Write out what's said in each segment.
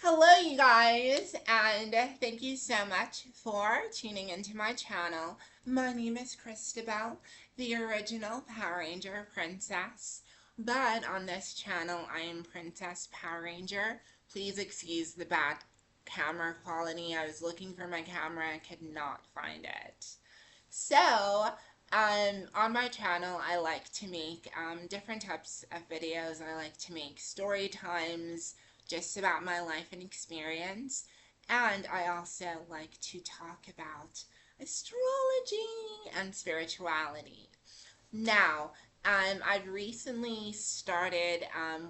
Hello, you guys, and thank you so much for tuning into my channel. My name is Christabel, the original Power Ranger princess, but on this channel I am Princess Power Ranger. Please excuse the bad camera quality. I was looking for my camera and could not find it. So, on my channel, I like to make different types of videos. I like to make story times, just about my life and experience. And I also like to talk about astrology and spirituality. Now, I've recently started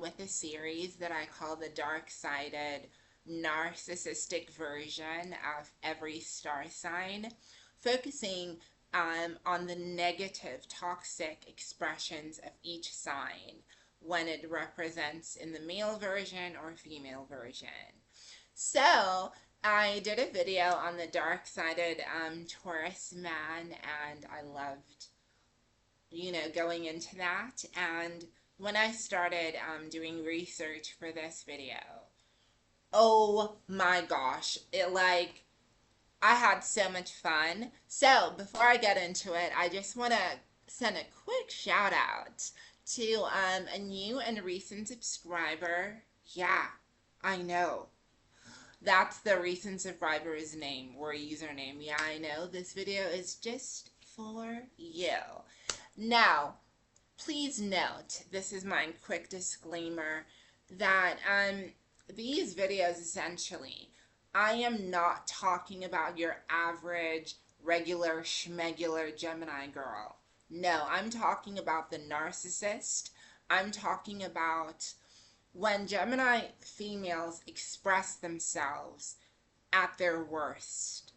with a series that I call the dark-sided narcissistic version of every star sign, focusing on the negative, toxic expressions of each sign when it represents in the male version or female version. So, I did a video on the dark-sided Taurus man, and I loved, going into that. And when I started doing research for this video, oh my gosh, I had so much fun. So, before I get into it, I just want to send a quick shout out to a new and recent subscriber. Yeah, I know. That's the recent subscriber's name or username. Yeah, I know. This video is just for you. Now, please note, this is my quick disclaimer, that these videos essentially, I am not talking about your average, regular, schmegular Gemini girl. No, I'm talking about the narcissist. I'm talking about when Gemini females express themselves at their worst.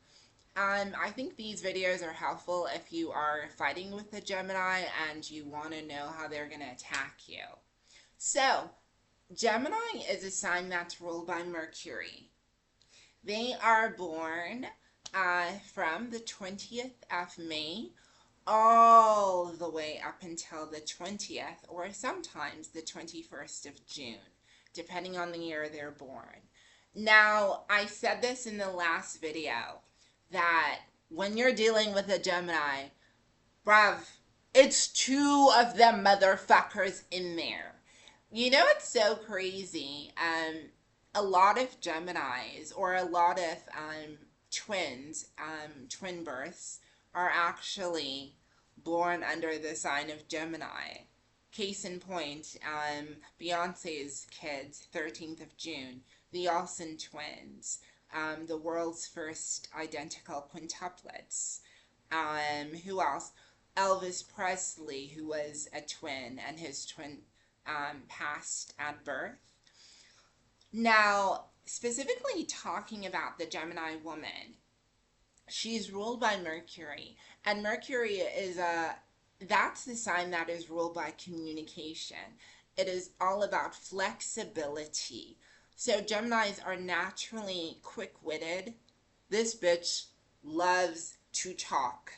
I think these videos are helpful if you are fighting with a Gemini and you want to know how they're going to attack you. So, Gemini is a sign that's ruled by Mercury. They are born from the 20th of May all the way up until the 20th or sometimes the 21st of June, depending on the year they're born. Now, I said this in the last video, that when you're dealing with a Gemini, bruv, it's two of them motherfuckers in there. You know, it's so crazy. A lot of Geminis or a lot of twins, twin births, are actually born under the sign of Gemini. Case in point, Beyonce's kids, 13th of June, the Olsen twins, the world's first identical quintuplets. Who else? Elvis Presley, who was a twin, and his twin passed at birth. Now, specifically talking about the Gemini woman, she's ruled by Mercury, and Mercury is that's the sign that is ruled by communication. It is all about flexibility. So Geminis are naturally quick-witted. This bitch loves to talk.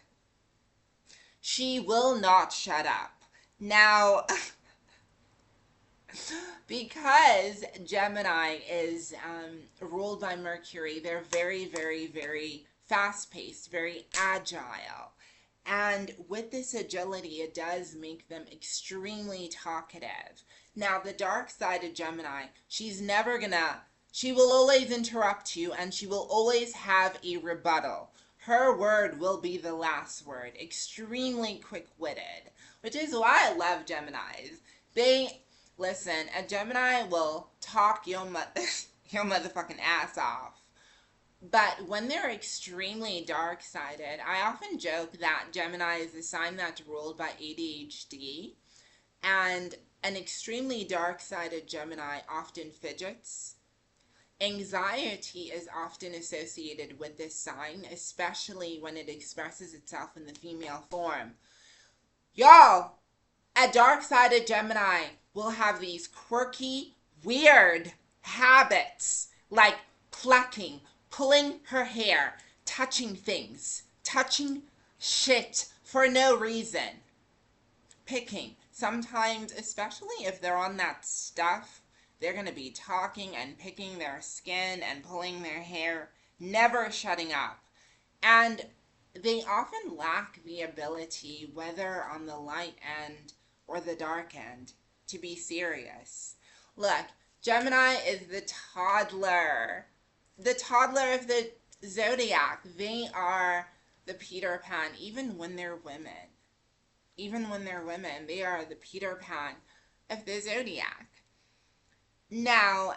She will not shut up. Now, because Gemini is ruled by Mercury, they're very, very, very fast-paced, very agile. And with this agility, it does make them extremely talkative. Now, the dark-sided Gemini, she will always interrupt you, and she will always have a rebuttal. Her word will be the last word. Extremely quick-witted, which is why I love Geminis. Listen, a Gemini will talk your motherfucking ass off. But when they're extremely dark-sided, I often joke that Gemini is a sign that's ruled by ADHD, and an extremely dark-sided Gemini often fidgets. Anxiety is often associated with this sign, especially when it expresses itself in the female form. Y'all, a dark-sided Gemini will have these quirky, weird habits, like plucking, pulling her hair, touching things, touching shit for no reason, picking. Sometimes, especially if they're on that stuff, They're going to be talking and picking their skin and pulling their hair, never shutting up. And they often lack the ability, whether on the light end or the dark end, to be serious. Look, Gemini is the toddler of the zodiac. They are the Peter Pan, even when they're women. Even when they're women, they are the Peter Pan of the zodiac. Now,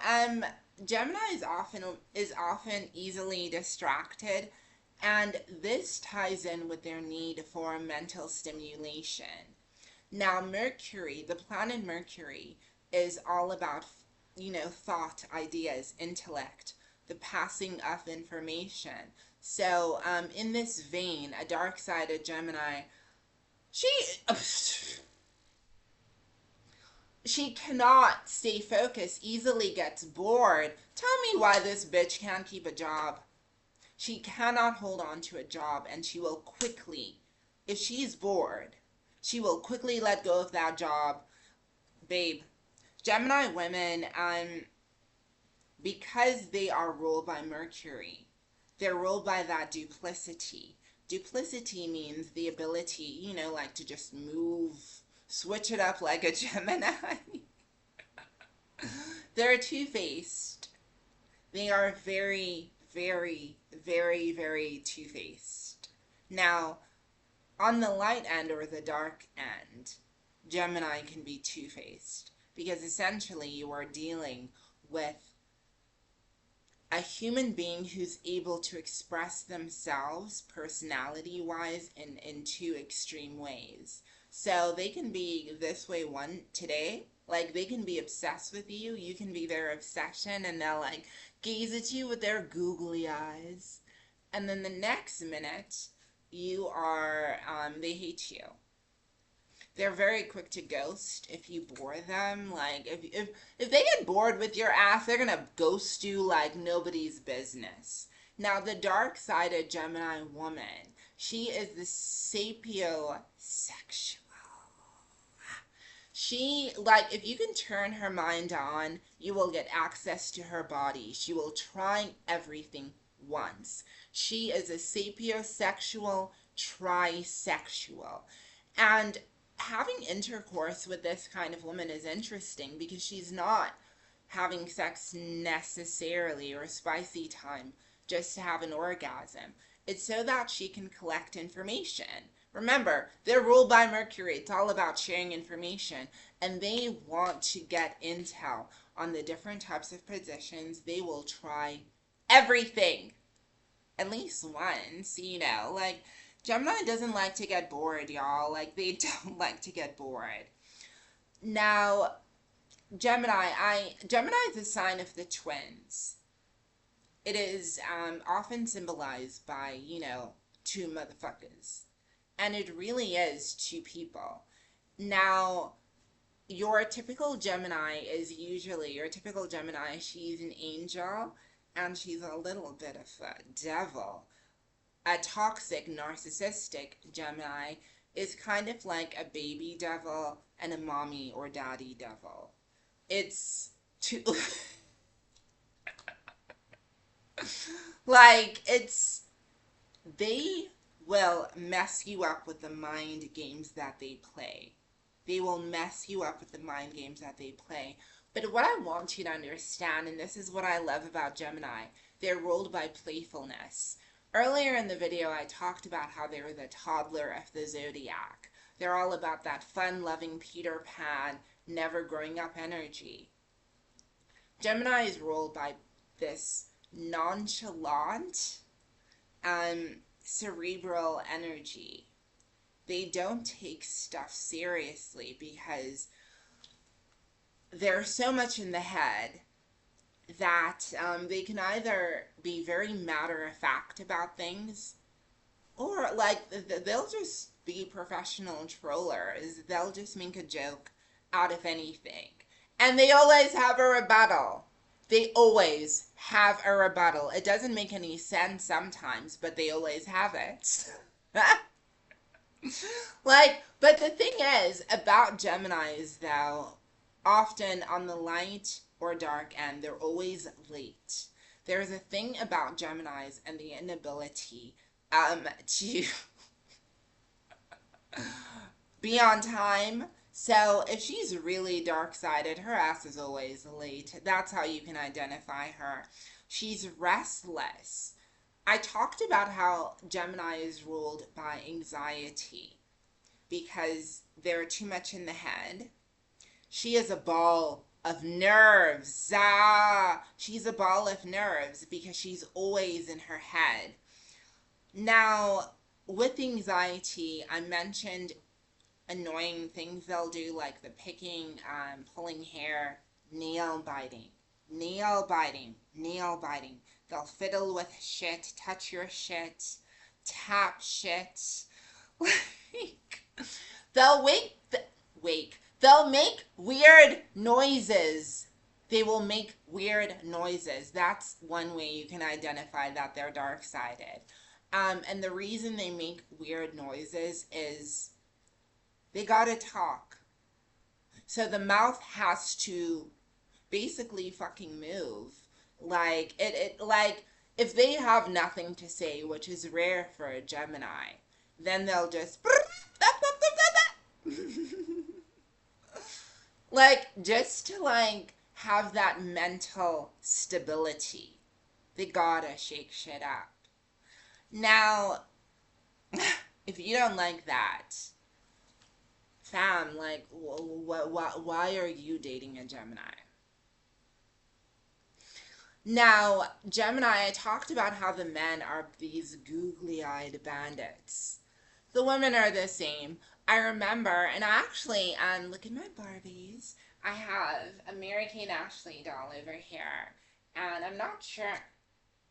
Gemini is often easily distracted, and this ties in with their need for mental stimulation. Now, Mercury, the planet Mercury, is all about, thought, ideas, intellect, the passing of information. So, in this vein, a dark-sided Gemini, she she cannot stay focused, easily gets bored. Tell me why this bitch can't keep a job. She cannot hold on to a job, and she will quickly, if she's bored, she will quickly let go of that job. Babe, Gemini women, because they are ruled by Mercury, they're ruled by that duplicity. Duplicity means the ability, like to just move, switch it up like a Gemini. They're two-faced. They are very, very, very, very two-faced. Now, on the light end or the dark end, Gemini can be two-faced because essentially you are dealing with a human being who's able to express themselves personality-wise in two extreme ways. So they can be this way one today, like they can be obsessed with you, you can be their obsession, and they'll like gaze at you with their googly eyes. And then the next minute, you are, they hate you. They're very quick to ghost if you bore them. Like, if they get bored with your ass, they're gonna ghost you like nobody's business. Now, the dark-sided Gemini woman, she is the sapiosexual. She, like, if you can turn her mind on, you will get access to her body. She will try everything once. She is a sapiosexual, trisexual. And having intercourse with this kind of woman is interesting because she's not having sex necessarily or spicy time just to have an orgasm. It's so that she can collect information. Remember, they're ruled by Mercury. It's all about sharing information. And they want to get intel on the different types of positions. They will try everything. At least once, like Gemini doesn't like to get bored, y'all. Like, they don't like to get bored. Now, Gemini is a sign of the twins. It is often symbolized by, two motherfuckers. And it really is two people. Now, your typical Gemini, she's an angel, and she's a little bit of a devil. A toxic, narcissistic Gemini is kind of like a baby devil and a mommy or daddy devil. It's too... they will mess you up with the mind games that they play. They will mess you up with the mind games that they play. But what I want you to understand, and this is what I love about Gemini, they're ruled by playfulness. Earlier in the video, I talked about how they're the toddler of the zodiac. They're all about that fun-loving Peter Pan, never growing up energy. Gemini is ruled by this nonchalant, cerebral energy. They don't take stuff seriously because they're so much in the head that they can either be very matter-of-fact about things, or like they'll just be professional trollers. They'll just make a joke out of anything. And they always have a rebuttal. They always have a rebuttal. It doesn't make any sense sometimes, but they always have it. But the thing is about Geminis, though, often on the light or dark end. They're always late. There's a thing about Geminis and the inability to be on time. So if she's really dark-sided, her ass is always late. That's how you can identify her. She's restless. I talked about how Gemini is ruled by anxiety because they're too much in the head. She is a ball of nerves. She's a ball of nerves because she's always in her head. Now, with anxiety, I mentioned annoying things they'll do, like the picking, pulling hair, nail biting, nail biting, nail biting. They'll fiddle with shit, touch your shit, tap shit. They'll They'll make weird noises. They will make weird noises. That's one way you can identify that they're dark-sided. And the reason they make weird noises is they gotta talk. So the mouth has to basically fucking move. Like like if they have nothing to say, which is rare for a Gemini, then they'll just like just to like have that mental stability. They gotta shake shit up. Now, if you don't like that, fam, like, why are you dating a Gemini? Now, Gemini, I talked about how the men are these googly-eyed bandits. The women are the same. I remember, and I actually, look at my Barbies. I have a Mary-Kate Ashley doll over here, and I'm not sure,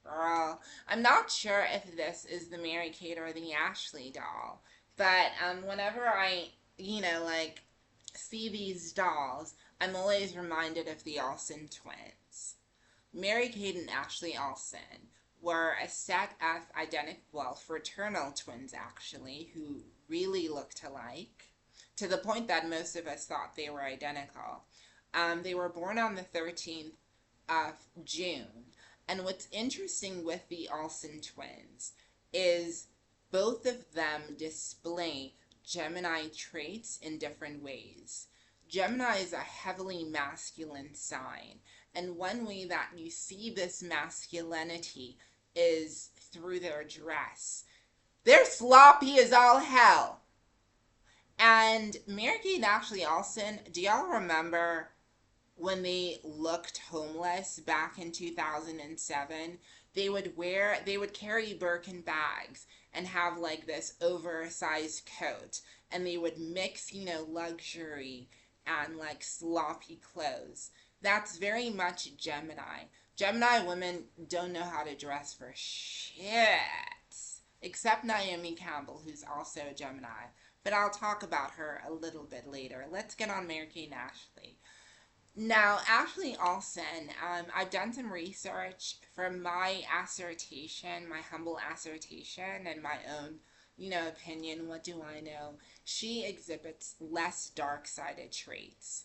girl, I'm not sure if this is the Mary-Kate or the Ashley doll, but whenever I, like, see these dolls, I'm always reminded of the Olsen twins. Mary-Kate and Ashley Olsen were a set of fraternal twins, actually, who really looked alike, to the point that most of us thought they were identical. They were born on the 13th of June. And what's interesting with the Olsen twins is both of them display Gemini traits in different ways. Gemini is a heavily masculine sign, and one way that you see this masculinity is through their dress. They're sloppy as all hell. And Mary-Kate and Ashley Olsen, do y'all remember when they looked homeless back in 2007? They would carry Birkin bags and have like this oversized coat, and they would mix, luxury and like sloppy clothes. That's very much Gemini. Gemini women don't know how to dress for shit. Except Naomi Campbell, who's also a Gemini. But I'll talk about her a little bit later. Let's get on Mary-Kate and Ashley. Now, Ashley Olsen, I've done some research from my assertion, my humble assertion, and my own, opinion. What do I know? She exhibits less dark-sided traits.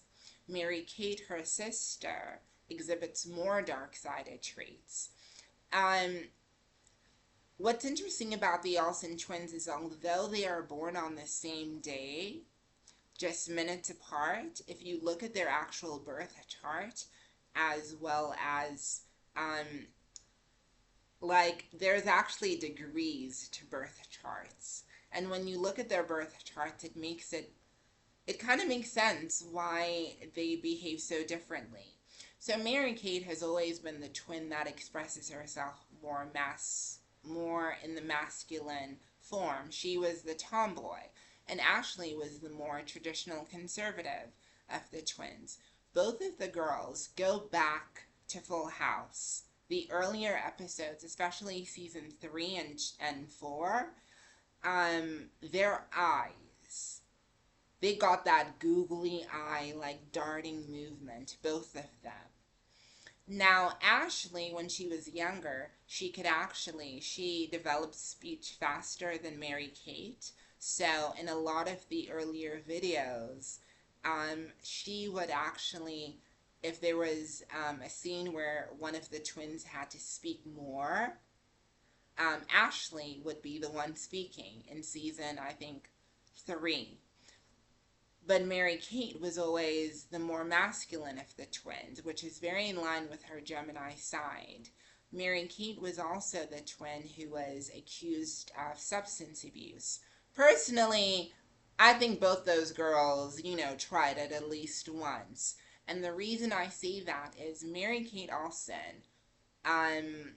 Mary-Kate, her sister, exhibits more dark-sided traits. What's interesting about the Olsen twins is although they are born on the same day, just minutes apart, if you look at their actual birth chart, as well as, there's actually degrees to birth charts. And when you look at their birth charts, it kind of makes sense why they behave so differently. So Mary-Kate has always been the twin that expresses herself more in the masculine form. She was the tomboy, and Ashley was the more traditional conservative of the twins. Both of the girls go back to Full House. The earlier episodes, especially season 3 and 4, their eyes, they got that googly eye, like darting movement, both of them. Now, Ashley, when she was younger, she developed speech faster than Mary-Kate. So in a lot of the earlier videos, she would actually if there was a scene where one of the twins had to speak more, Ashley would be the one speaking in season, I think, 3. But Mary Kate was always the more masculine of the twins, which is very in line with her Gemini side. Mary Kate was also the twin who was accused of substance abuse. Personally, I think both those girls, tried it at least once. And the reason I say that is Mary Kate Olsen um,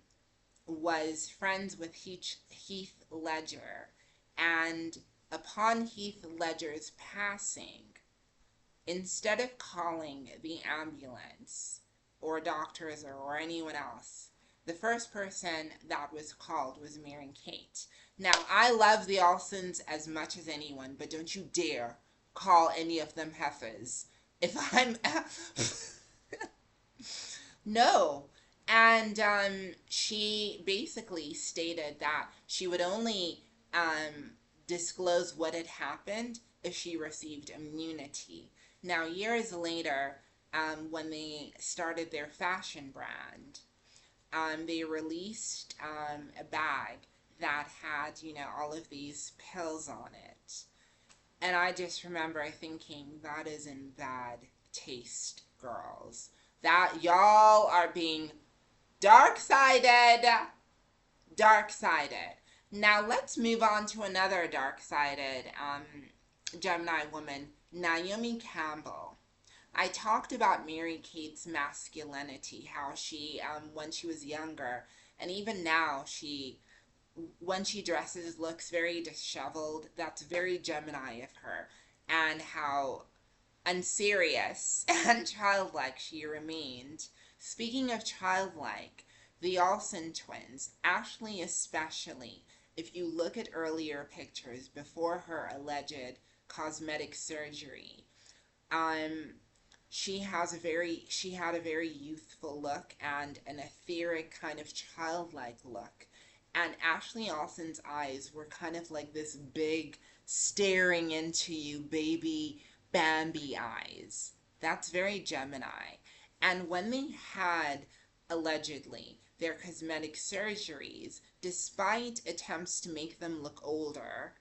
was friends with Heath Ledger. And upon Heath Ledger's passing, instead of calling the ambulance or doctors or anyone else, the first person that was called was Mary Kate. Now, I love the Olsens as much as anyone, but don't you dare call any of them heifers. If I'm... No. And she basically stated that she would only disclose what had happened if she received immunity. Now, years later, when they started their fashion brand, they released a bag that had, all of these pills on it. And I just remember thinking, that is in bad taste, girls. That y'all are being dark-sided. Dark-sided. Now, let's move on to another dark-sided Gemini woman, Naomi Campbell. I talked about Mary Kate's masculinity, how she, when she was younger, and even now, when she dresses, looks very disheveled. That's very Gemini of her. And how unserious and childlike she remained. Speaking of childlike, the Olsen twins, Ashley especially, if you look at earlier pictures before her alleged cosmetic surgery, she had a very youthful look and an etheric kind of childlike look. And Ashley Olsen's eyes were kind of like this big, staring into you, baby Bambi eyes. That's very Gemini. And when they had, allegedly, their cosmetic surgeries, despite attempts to make them look older,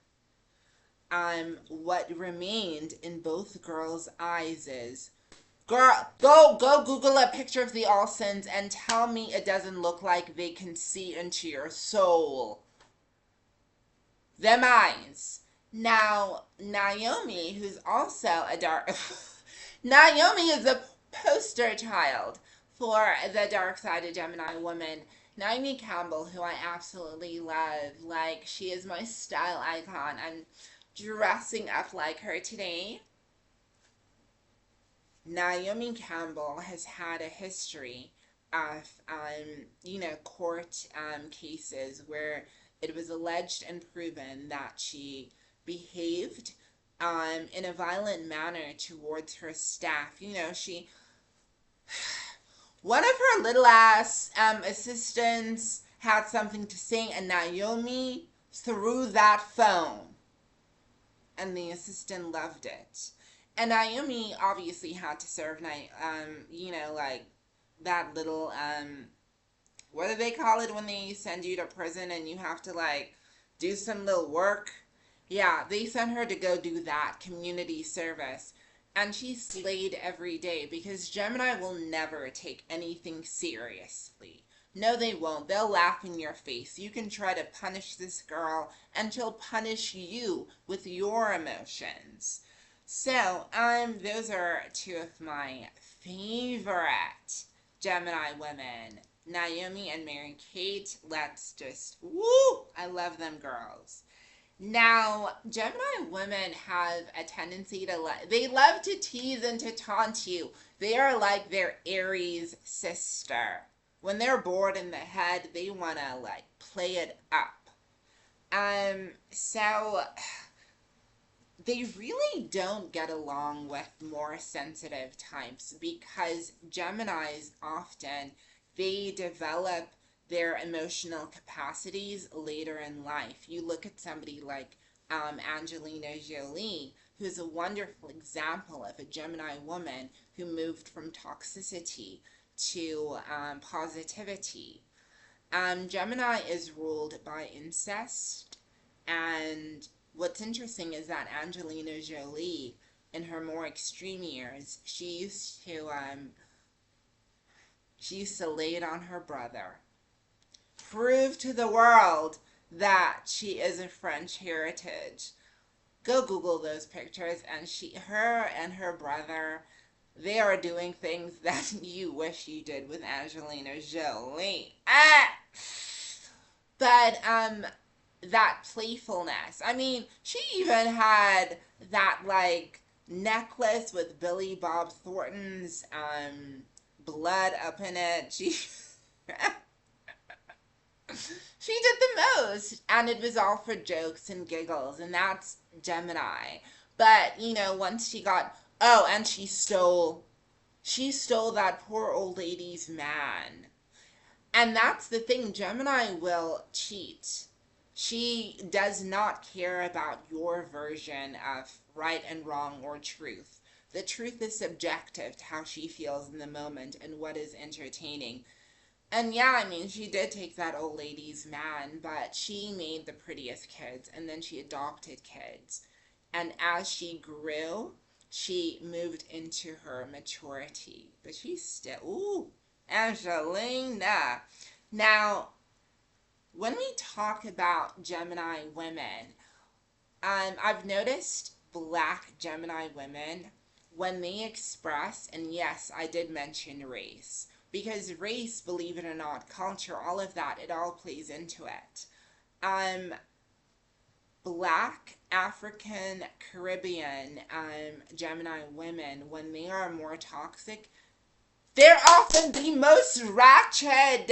what remained in both girls' eyes is, girl, go Google a picture of the Olsens and tell me it doesn't look like they can see into your soul. Them eyes. Now, Naomi, who's also a dark... Naomi is a poster child for the dark-sided Gemini woman. Naomi Campbell, who I absolutely love. Like, she is my style icon. I'm dressing up like her today. Naomi Campbell has had a history of, court cases where it was alleged and proven that she behaved in a violent manner towards her staff. One of her little ass assistants had something to say, and Naomi threw that phone. And the assistant loved it. And Naomi obviously had to serve, like that little, what do they call it when they send you to prison and you have to, like, do some little work? Yeah, they sent her to go do that, community service. And she slayed every day because Gemini will never take anything seriously. No, they won't. They'll laugh in your face. You can try to punish this girl and she'll punish you with your emotions. So, those are two of my favorite Gemini women, Naomi and Mary Kate. Let's just, woo! I love them girls. Now, Gemini women have a tendency to, they love to tease and to taunt you. They are like their Aries sister. When they're bored in the head, they want to, like, play it up. So they really don't get along with more sensitive types because Geminis often, they develop their emotional capacities later in life. You look at somebody like Angelina Jolie, who's a wonderful example of a Gemini woman who moved from toxicity to positivity. Gemini is ruled by incest, and what's interesting is that Angelina Jolie, in her more extreme years, she used to lay it on her brother, prove to the world that she is of French heritage. Go Google those pictures, and her and her brother, they are doing things that you wish you did with Angelina Jolie. But that playfulness. I mean, she even had that like necklace with Billy Bob Thornton's blood up in it. She she did the most, and it was all for jokes and giggles, and that's Gemini. But once she got, oh, and she stole that poor old lady's man. And that's the thing, Gemini will cheat. She does not care about your version of right and wrong or truth. The truth is subjective to how she feels in the moment and what is entertaining. And yeah, I mean, she did take that old lady's man, but she made the prettiest kids, and then she adopted kids. And as she grew, she moved into her maturity. But she's still, ooh, Angelina. Now, when we talk about Gemini women, I've noticed Black Gemini women, when they express, and yes, I did mention race, because race, believe it or not, culture, all of that, it all plays into it. Black, African, Caribbean, Gemini women, when they are more toxic, they're often the most ratchet.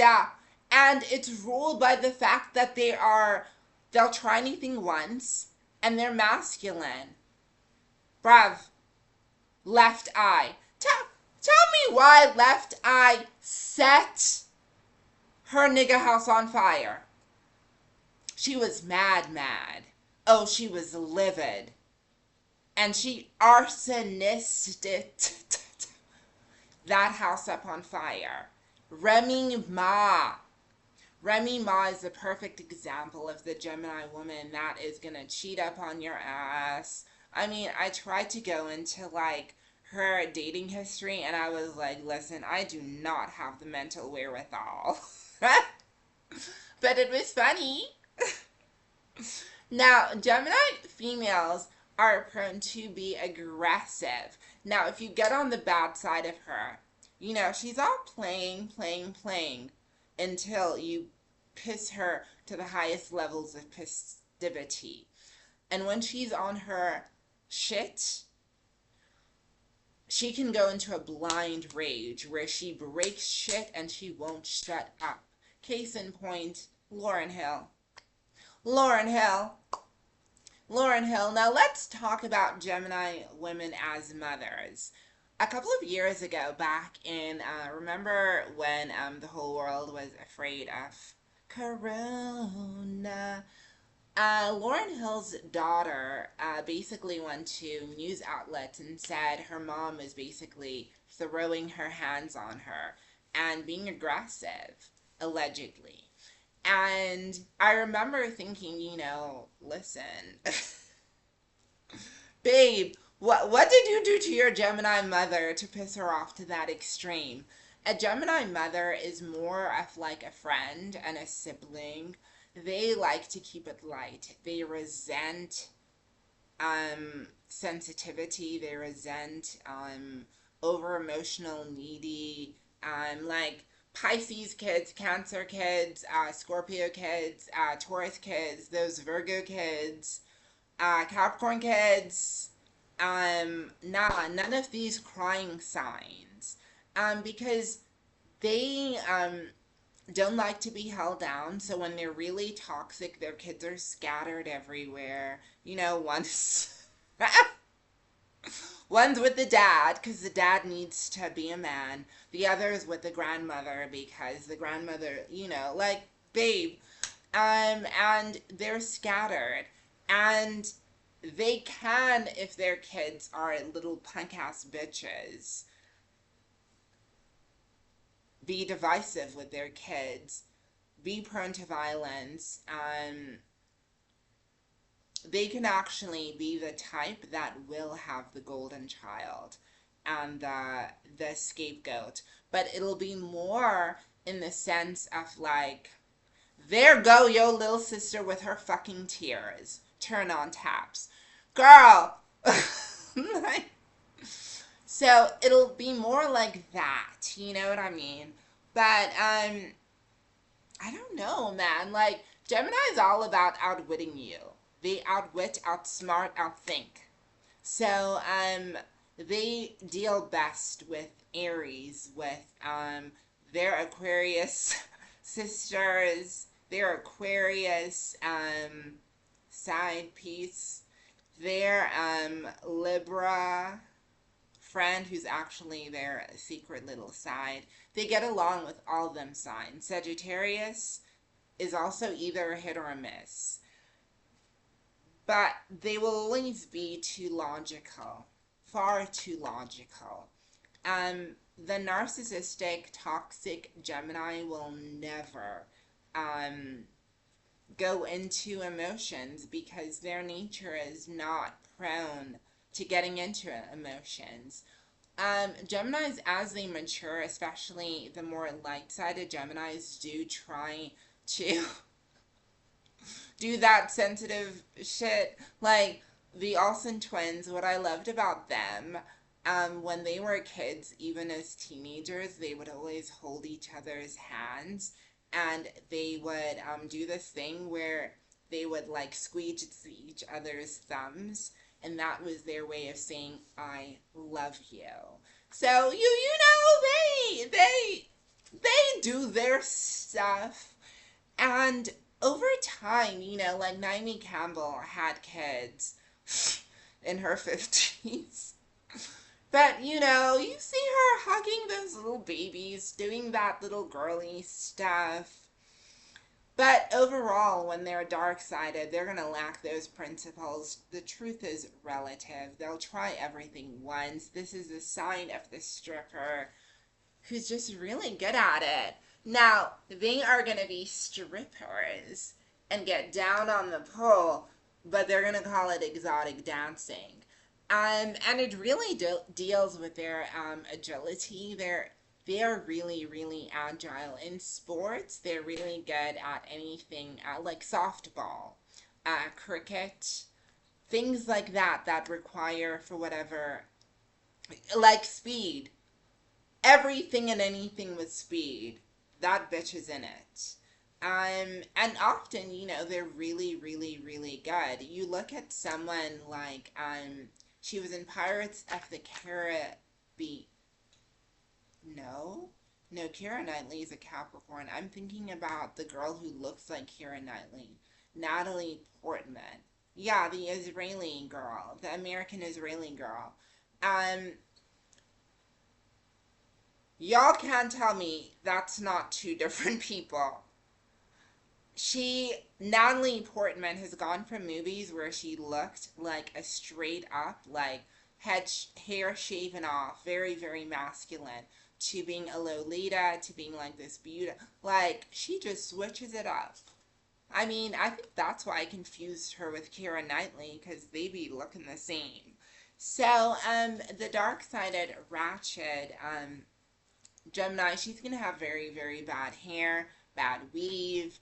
And it's ruled by the fact that they'll try anything once, and they're masculine. Bruv, Left Eye. Tell me why Left Eye set her nigga house on fire. She was mad. Oh, she was livid. And she arsonisted that house up on fire. Remy Ma. Remy Ma is the perfect example of the Gemini woman that is going to cheat up on your ass. I mean, I tried to go into like her dating history, and I was like, listen, I do not have the mental wherewithal. But it was funny. Now, Gemini females are prone to be aggressive. Now, if you get on the bad side of her, she's all playing until you piss her to the highest levels of festivity. And when she's on her shit, she can go into a blind rage where she breaks shit and she won't shut up. Case in point, Lauryn Hill. Now let's talk about Gemini women as mothers. A couple of years ago, back in, remember when the whole world was afraid of Corona? Lauryn Hill's daughter basically went to news outlets and said her mom was basically throwing her hands on her and being aggressive, allegedly. And I remember thinking, listen, babe, what did you do to your Gemini mother to piss her off to that extreme? A Gemini mother is more of like a friend and a sibling. They like to keep it light. They resent sensitivity. They resent over emotional, needy, like Pisces kids, Cancer kids, Scorpio kids, Taurus kids, those Virgo kids, Capricorn kids. None of these crying signs. Because they don't like to be held down. So when they're really toxic, their kids are scattered everywhere. One's with the dad because the dad needs to be a man. The other is with the grandmother because the grandmother, babe. And they're scattered. And they can, if their kids are little punk ass bitches, be divisive with their kids, be prone to violence. They can actually be the type that will have the golden child and the scapegoat, but it'll be more in the sense of like, there go yo little sister with her fucking tears. Turn on taps. Girl. Like, so it'll be more like that, you know what I mean? But I don't know, man. Like Gemini is all about outwitting you. They outwit, outsmart, outthink. So they deal best with Aries, with their Aquarius sisters, their Aquarius side piece, their Libra friend who's actually their secret little side. They get along with all of them signs. Sagittarius is also either a hit or a miss. But they will always be too logical, far too logical. The narcissistic, toxic Gemini will never go into emotions because their nature is not prone to getting into emotions. Geminis, as they mature, especially the more light-sided Geminis, do try to do that sensitive shit. Like the Olsen twins, what I loved about them, when they were kids, even as teenagers, they would always hold each other's hands and they would do this thing where they would like squeeze each other's thumbs, and that was their way of saying I love you. So you know they do their stuff, and over time, you know, like Naomi Campbell had kids in her 50s. But, you know, you see her hugging those little babies, doing that little girly stuff. But overall, when they're dark-sided, they're going to lack those principles. The truth is relative. They'll try everything once. This is a sign of the stripper who's just really good at it. Now, they are going to be strippers and get down on the pole, but they're going to call it exotic dancing. And it really deals with their agility. They're really, really agile. In sports, they're really good at anything like softball, cricket, things like that that require, for whatever, like speed. Everything and anything with speed, that bitch is in it. And often, you know, they're really, really, really good. You look at someone like, she was in Pirates of the Caribbean. No, no, Keira Knightley is a Capricorn. I'm thinking about the girl who looks like Keira Knightley, Natalie Portman. Yeah, the Israeli girl, the American Israeli girl. Um, Y'all can't tell me that's not two different people. Natalie Portman has gone from movies where she looked like a straight up, like, hair shaven off, very, very masculine, to being a Lolita, to being like this beauty. Like, she just switches it up. I mean, I think that's why I confused her with Keira Knightley, because they be looking the same. So, the dark-sided ratchet, Gemini, she's going to have very, very bad hair, bad weave,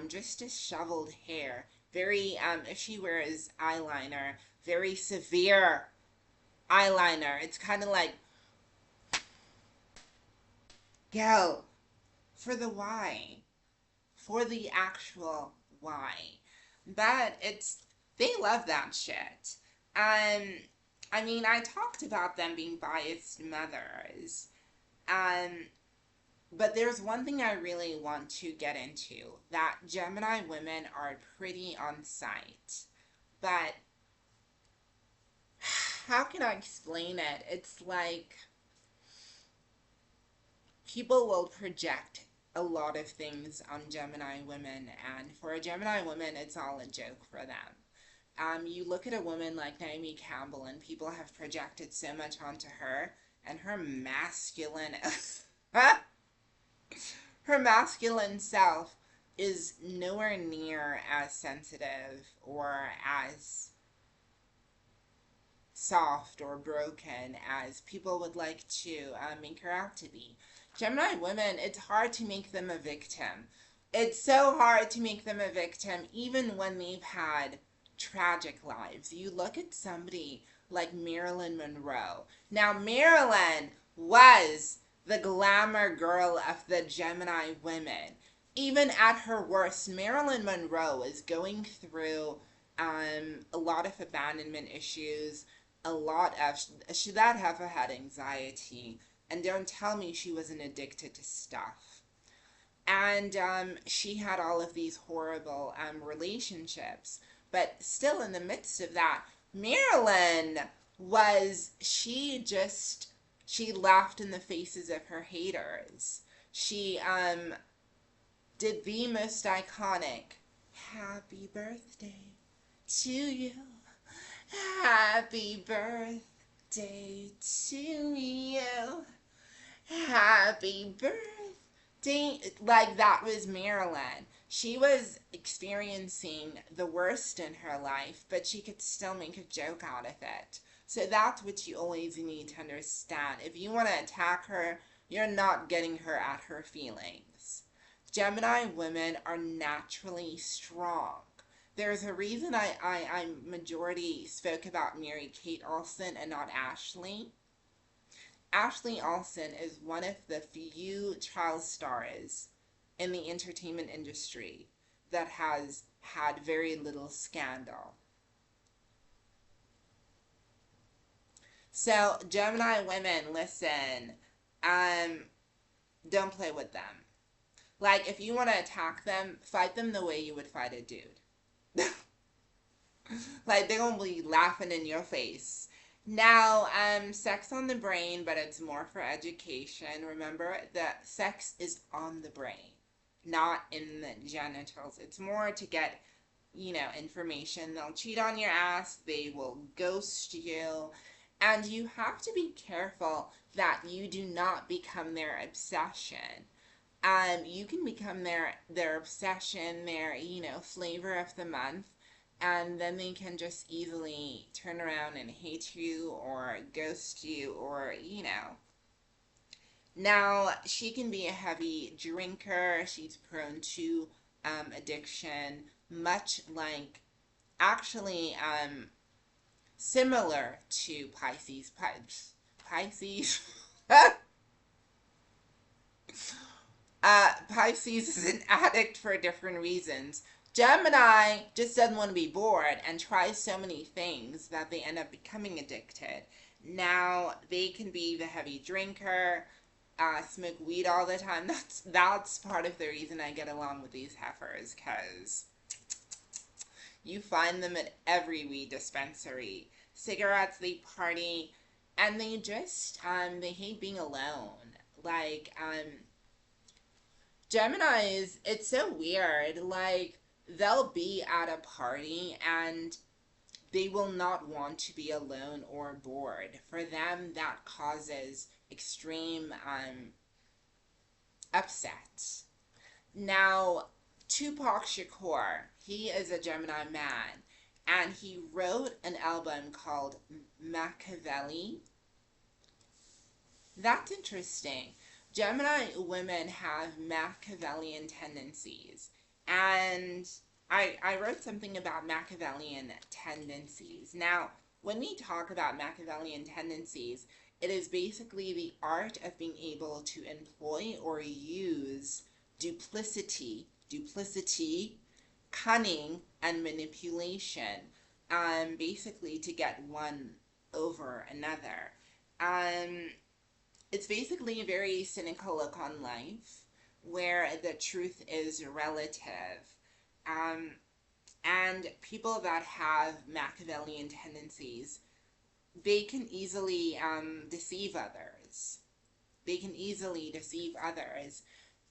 just disheveled hair. Very, if she wears eyeliner, very severe eyeliner. It's kind of like, go for the why, for the actual why. But they love that shit. I mean, I talked about them being biased mothers. Um, but there's one thing I really want to get into, that Gemini women are pretty on site. But how can I explain it? It's like people will project a lot of things on Gemini women, and for a Gemini woman, it's all a joke for them. You look at a woman like Naomi Campbell, and people have projected so much onto her, and her masculine, her masculine self is nowhere near as sensitive or as soft or broken as people would like to make her out to be. Gemini women, it's hard to make them a victim. It's so hard to make them a victim, even when they've had tragic lives. You look at somebody like Marilyn Monroe. Now, Marilyn was the glamour girl of the Gemini women. Even at her worst, Marilyn Monroe is going through a lot of abandonment issues, a lot of, that heifer had anxiety, and don't tell me she wasn't addicted to stuff. And she had all of these horrible relationships, but still in the midst of that, Marilyn she laughed in the faces of her haters. She did the most iconic happy birthday to you, happy birthday to you, happy birthday. Like, that was Marilyn. She was experiencing the worst in her life, but she could still make a joke out of it. So that's what you always need to understand. If you want to attack her, you're not getting her at her feelings. Gemini women are naturally strong. There's a reason I majority spoke about Mary-Kate Olsen and not Ashley. Ashley Olsen is one of the few child stars in the entertainment industry that has had very little scandal. So, Gemini women, listen, don't play with them. Like, if you want to attack them, fight them the way you would fight a dude. Like, they're gonna be laughing in your face. Now, sex on the brain, but it's more for education. Remember that sex is on the brain, not in the genitals. It's more to get, information. They'll cheat on your ass. They will ghost you. And you have to be careful that you do not become their obsession. You can become their obsession, their, flavor of the month, and then they can just easily turn around and hate you or ghost you or. Now, she can be a heavy drinker. She's prone to addiction, much like, actually, similar to Pisces. Pisces. Pisces is an addict for different reasons. Gemini just doesn't want to be bored and tries so many things that they end up becoming addicted. Now, they can be the heavy drinker, smoke weed all the time. That's part of the reason I get along with these heifers, because you find them at every weed dispensary. Cigarettes, they party, and they just, they hate being alone. Like, Geminis, it's so weird. Like, they'll be at a party and they will not want to be alone or bored. For them, that causes extreme upset. Now, Tupac Shakur, he is a Gemini man, and he wrote an album called Machiavelli. That's interesting. Gemini women have Machiavellian tendencies. And I wrote something about Machiavellian tendencies. Now, when we talk about Machiavellian tendencies, it is basically the art of being able to employ or use duplicity, cunning, and manipulation, basically to get one over another. It's basically a very cynical look on life, where the truth is relative. And people that have Machiavellian tendencies, they can easily deceive others.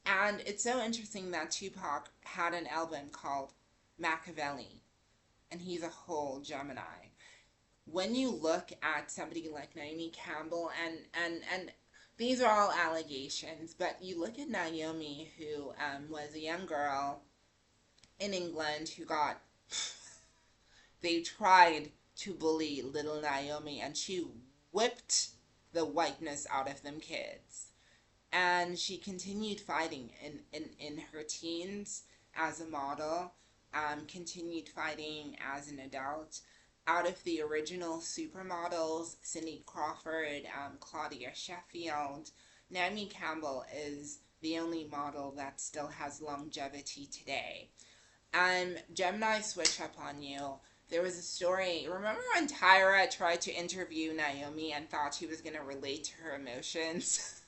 And it's so interesting that Tupac had an album called Machiavelli. and he's a whole Gemini. When you look at somebody like Naomi Campbell, and these are all allegations, but you look at Naomi, who was a young girl in England who got, they tried to bully little Naomi, and she whipped the whiteness out of them kids. And she continued fighting in her teens as a model, continued fighting as an adult. Out of the original supermodels, Cindy Crawford, Claudia Sheffield, Naomi Campbell is the only model that still has longevity today. Gemini switch up on you. There was a story. Remember when Tyra tried to interview Naomi and thought she was going to relate to her emotions?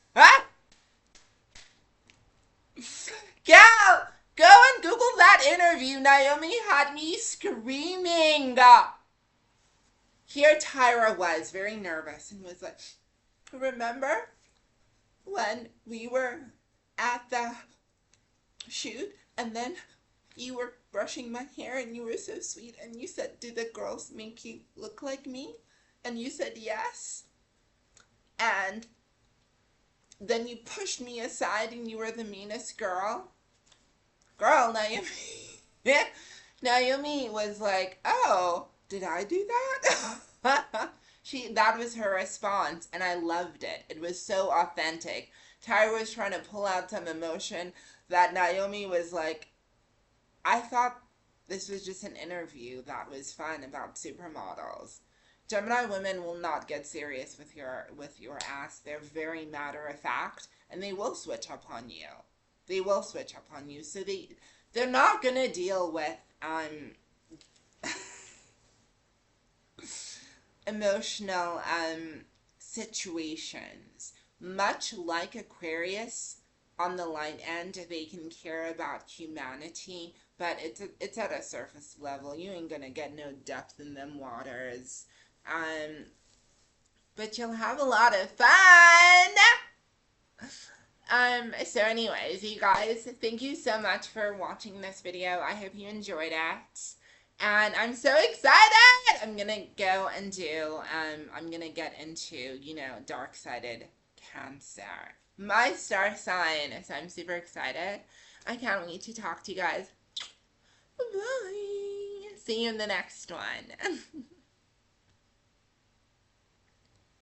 Go! Go and Google that interview. Naomi had me screaming. Here Tyra was, very nervous, and was like, remember when we were at the shoot and then you were brushing my hair and you were so sweet and you said, "Do the girls make you look like me?" And you said yes. And then you pushed me aside and you were the meanest girl. Girl, Naomi. Naomi was like, "Oh, did I do that?" That was her response, and I loved it. It was so authentic. Tyra was trying to pull out some emotion that Naomi was like, "I thought this was just an interview that was fun about supermodels." Gemini women will not get serious with your ass. They're very matter of fact, and they will switch up on you. They will switch up on you. So they're not gonna deal with emotional situations. Much like Aquarius, on the light end, they can care about humanity, but it's at a surface level. You ain't gonna get no depth in them waters. But you'll have a lot of fun. So anyways, you guys, thank you so much for watching this video. I hope you enjoyed it. And I'm so excited! I'm gonna go and do, I'm gonna get into, dark-sided Cancer. My star sign, so I'm super excited. I can't wait to talk to you guys. Bye! See you in the next one.